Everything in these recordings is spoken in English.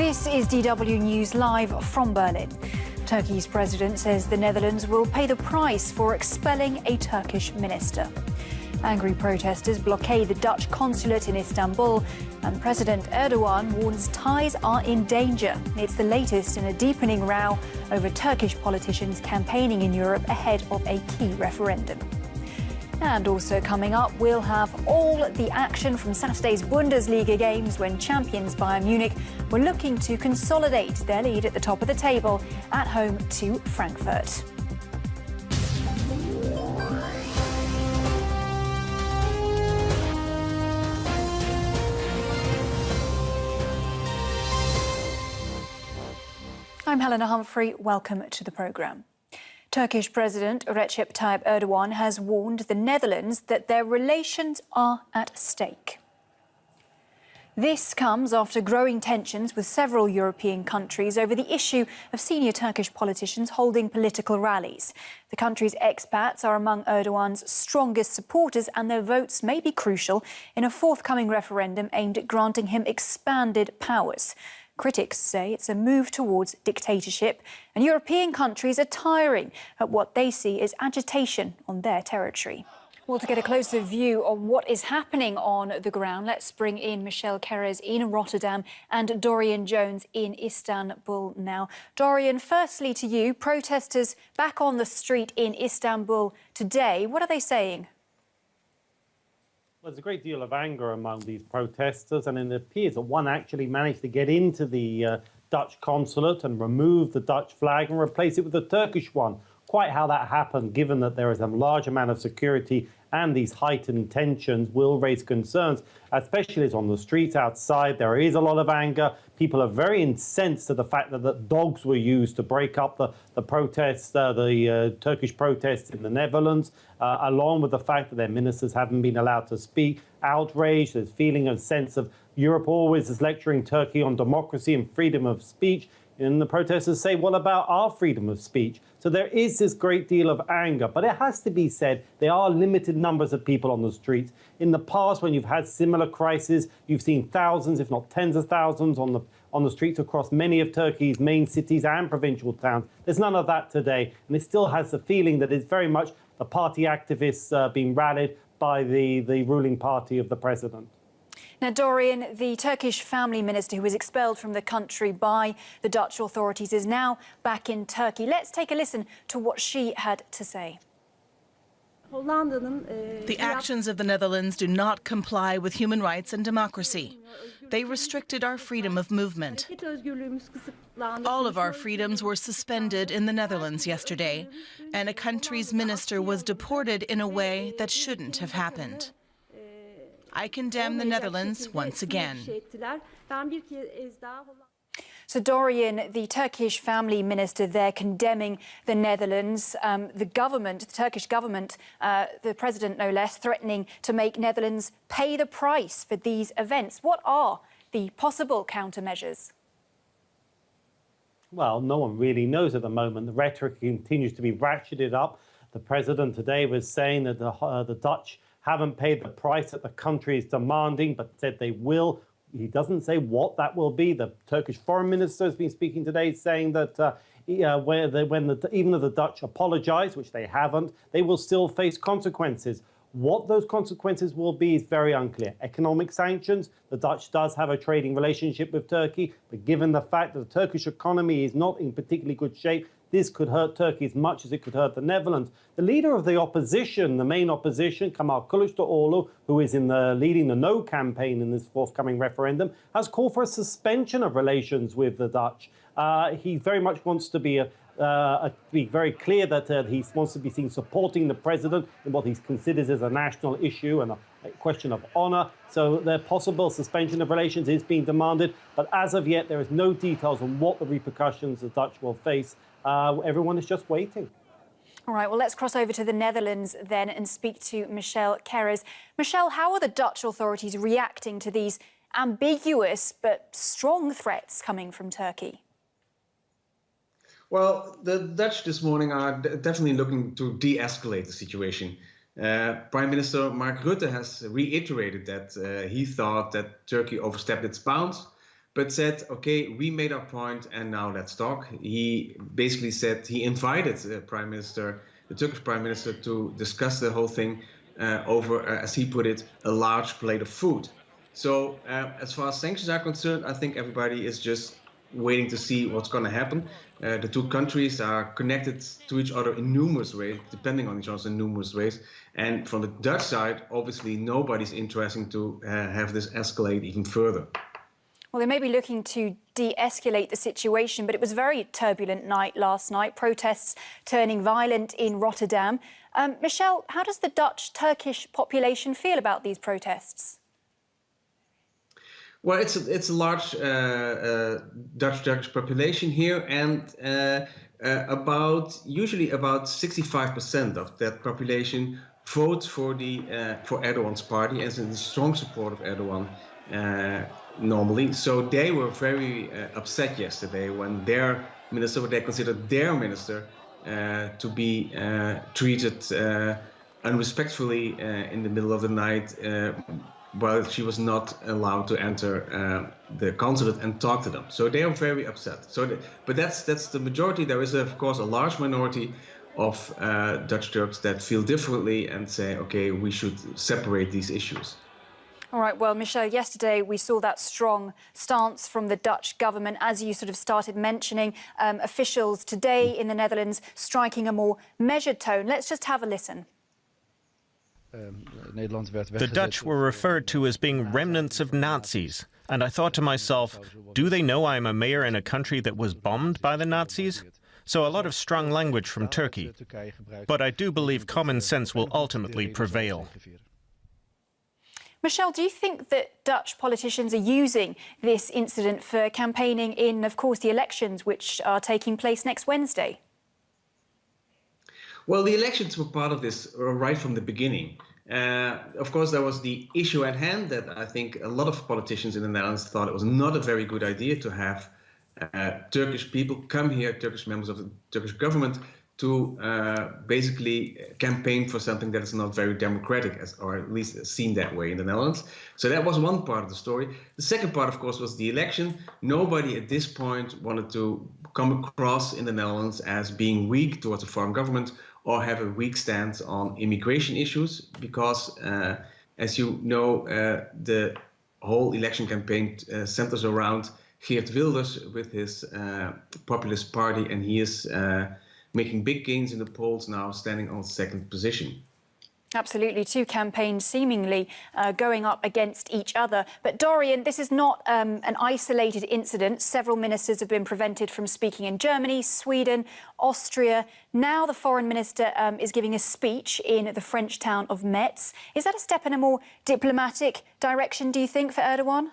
This is DW News live from Berlin. Turkey's president says the Netherlands will pay the price for expelling a Turkish minister. Angry protesters blockade the Dutch consulate in Istanbul, and President Erdogan warns ties are in danger. It's the latest in a deepening row over Turkish politicians campaigning in Europe ahead of a key referendum. And also coming up, we'll have all the action from Saturday's Bundesliga games when champions Bayern Munich were looking to consolidate their lead at the top of the table at home to Frankfurt. I'm Helena Humphrey. Welcome to the programme. Turkish President Recep Tayyip Erdogan has warned the Netherlands that their relations are at stake. This comes after growing tensions with several European countries over the issue of senior Turkish politicians holding political rallies. The country's expats are among Erdogan's strongest supporters, and their votes may be crucial in a forthcoming referendum aimed at granting him expanded powers. Critics say it's a move towards dictatorship, and European countries are tiring at what they see as agitation on their territory. Well, to get a closer view of what is happening on the ground, let's bring in Michelle Kerez in Rotterdam and Dorian Jones in Istanbul now. Dorian, firstly to you, protesters back on the street in Istanbul today. What are they saying? Well, there's a great deal of anger among these protesters, and it appears that one actually managed to get into the Dutch consulate and remove the Dutch flag and replace it with a Turkish one. Quite how that happened, given that there is a large amount of security and these heightened tensions, will raise concerns, especially as on the streets outside there is a lot of anger. People are very incensed at the fact that dogs were used to break up the protests, the Turkish protests in the Netherlands, along with the fact that their ministers haven't been allowed to speak. Outrage, there's feeling a sense of Europe always is lecturing Turkey on democracy and freedom of speech. And the protesters say, what about our freedom of speech? So there is this great deal of anger, but it has to be said, there are limited numbers of people on the streets. In the past, when you've had similar crises, you've seen thousands, if not tens of thousands, on the streets across many of Turkey's main cities and provincial towns. There's none of that today, and it still has the feeling that it's very much the party activists being rallied by the ruling party of the president. Now, Dorian, the Turkish family minister who was expelled from the country by the Dutch authorities is now back in Turkey. Let's take a listen to what she had to say. The actions of the Netherlands do not comply with human rights and democracy. They restricted our freedom of movement. All of our freedoms were suspended in the Netherlands yesterday, and a country's minister was deported in a way that shouldn't have happened. I condemn the Netherlands once again. So, Dorian, the Turkish family minister there condemning the Netherlands, the Turkish government, the president no less, threatening to make Netherlands pay the price for these events. What are the possible countermeasures? Well, no one really knows at the moment. The rhetoric continues to be ratcheted up. The president today was saying that the Dutch haven't paid the price that the country is demanding, but said they will. He doesn't say what that will be. The Turkish foreign minister has been speaking today, saying that even if the Dutch apologise, which they haven't, they will still face consequences. What those consequences will be is very unclear. Economic sanctions, the Dutch does have a trading relationship with Turkey, but given the fact that the Turkish economy is not in particularly good shape, this could hurt Turkey as much as it could hurt the Netherlands. The leader of the opposition, the main opposition, Kemal Kılıçdaroğlu, who is leading the No campaign in this forthcoming referendum, has called for a suspension of relations with the Dutch. He very much wants to be very clear that he wants to be seen supporting the president in what he considers as a national issue and a question of honour. So the possible suspension of relations is being demanded, but as of yet there is no details on what the repercussions the Dutch will face. Everyone is just waiting. All right, well, let's cross over to the Netherlands then and speak to Michelle Kerez. Michelle, how are the Dutch authorities reacting to these ambiguous but strong threats coming from Turkey? Well, the Dutch this morning are definitely looking to de-escalate the situation. Prime Minister Mark Rutte has reiterated that he thought that Turkey overstepped its bounds, but said, okay, we made our point and now let's talk. He basically said he invited the Turkish Prime Minister, to discuss the whole thing over, as he put it, a large plate of food. So as far as sanctions are concerned, I think everybody is just waiting to see what's going to happen. The two countries are connected to each other in numerous ways, depending on each other in numerous ways. And from the Dutch side, obviously, nobody's interested to have this escalate even further. Well, they may be looking to de-escalate the situation, but it was a very turbulent night last night, protests turning violent in Rotterdam. Michelle, how does the Dutch-Turkish population feel about these protests? Well, it's a large Dutch-Turkish population here, and usually about 65% of that population votes for Erdogan's party, as in strong support of Erdogan normally. So they were very upset yesterday when their minister, what they considered their minister, to be treated unrespectfully in the middle of the night. While she was not allowed to enter the consulate and talk to them. So they are very upset. But that's the majority. There is, of course, a large minority of Dutch Turks that feel differently and say, okay, we should separate these issues. All right, well, Michelle, yesterday we saw that strong stance from the Dutch government, as you sort of started mentioning, officials today in the Netherlands striking a more measured tone. Let's just have a listen. The Dutch were referred to as being remnants of Nazis, and I thought to myself, do they know I'm a mayor in a country that was bombed by the Nazis? So a lot of strong language from Turkey. But I do believe common sense will ultimately prevail. Michelle, do you think that Dutch politicians are using this incident for campaigning in, of course, the elections which are taking place next Wednesday? Well, the elections were part of this right from the beginning. Of course, there was the issue at hand that I think a lot of politicians in the Netherlands thought it was not a very good idea to have Turkish people come here, Turkish members of the Turkish government, to basically campaign for something that is not very democratic, or at least seen that way in the Netherlands. So that was one part of the story. The second part, of course, was the election. Nobody at this point wanted to come across in the Netherlands as being weak towards a foreign government or have a weak stance on immigration issues, because, as you know, the whole election campaign centers around Geert Wilders with his populist party, and he is making big gains in the polls now, standing on second position. Absolutely, two campaigns seemingly going up against each other. But Dorian, this is not an isolated incident. Several ministers have been prevented from speaking in Germany, Sweden, Austria. Now the foreign minister is giving a speech in the French town of Metz. Is that a step in a more diplomatic direction, do you think, for Erdogan?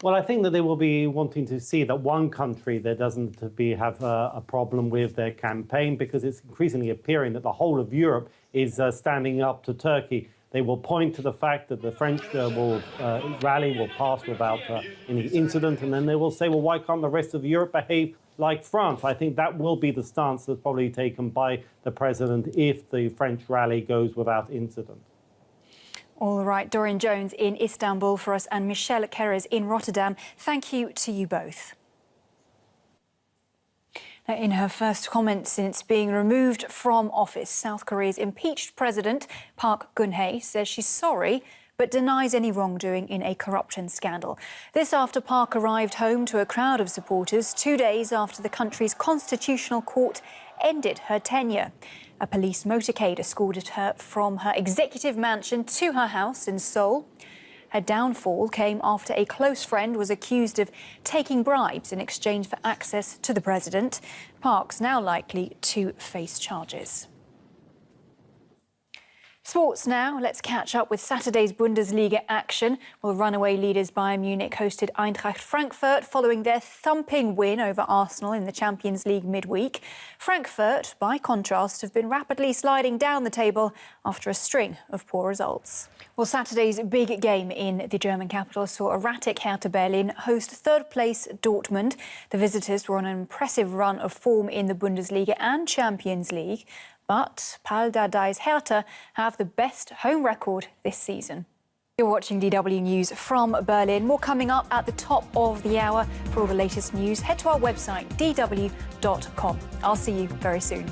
Well, I think that they will be wanting to see that one country there doesn't have a problem with their campaign, because it's increasingly appearing that the whole of Europe is standing up to Turkey. They will point to the fact that the French rally will pass without any incident, and then they will say, well, why can't the rest of Europe behave like France? I think that will be the stance that's probably taken by the president if the French rally goes without incident. All right, Dorian Jones in Istanbul for us and Michelle Kerez in Rotterdam. Thank you to you both. Now, in her first comment since being removed from office, South Korea's impeached president, Park Geun-hye, says she's sorry but denies any wrongdoing in a corruption scandal. This after Park arrived home to a crowd of supporters 2 days after the country's constitutional court ended her tenure. A police motorcade escorted her from her executive mansion to her house in Seoul. Her downfall came after a close friend was accused of taking bribes in exchange for access to the president. Park's now likely to face charges. Sports now. Let's catch up with Saturday's Bundesliga action. Well, runaway leaders Bayern Munich hosted Eintracht Frankfurt following their thumping win over Arsenal in the Champions League midweek. Frankfurt, by contrast, have been rapidly sliding down the table after a string of poor results. Well, Saturday's big game in the German capital saw erratic Hertha Berlin host third-place Dortmund. The visitors were on an impressive run of form in the Bundesliga and Champions League. But Paul Dardai's Hertha have the best home record this season. You're watching DW News from Berlin. More coming up at the top of the hour. For all the latest news, head to our website, dw.com. I'll see you very soon.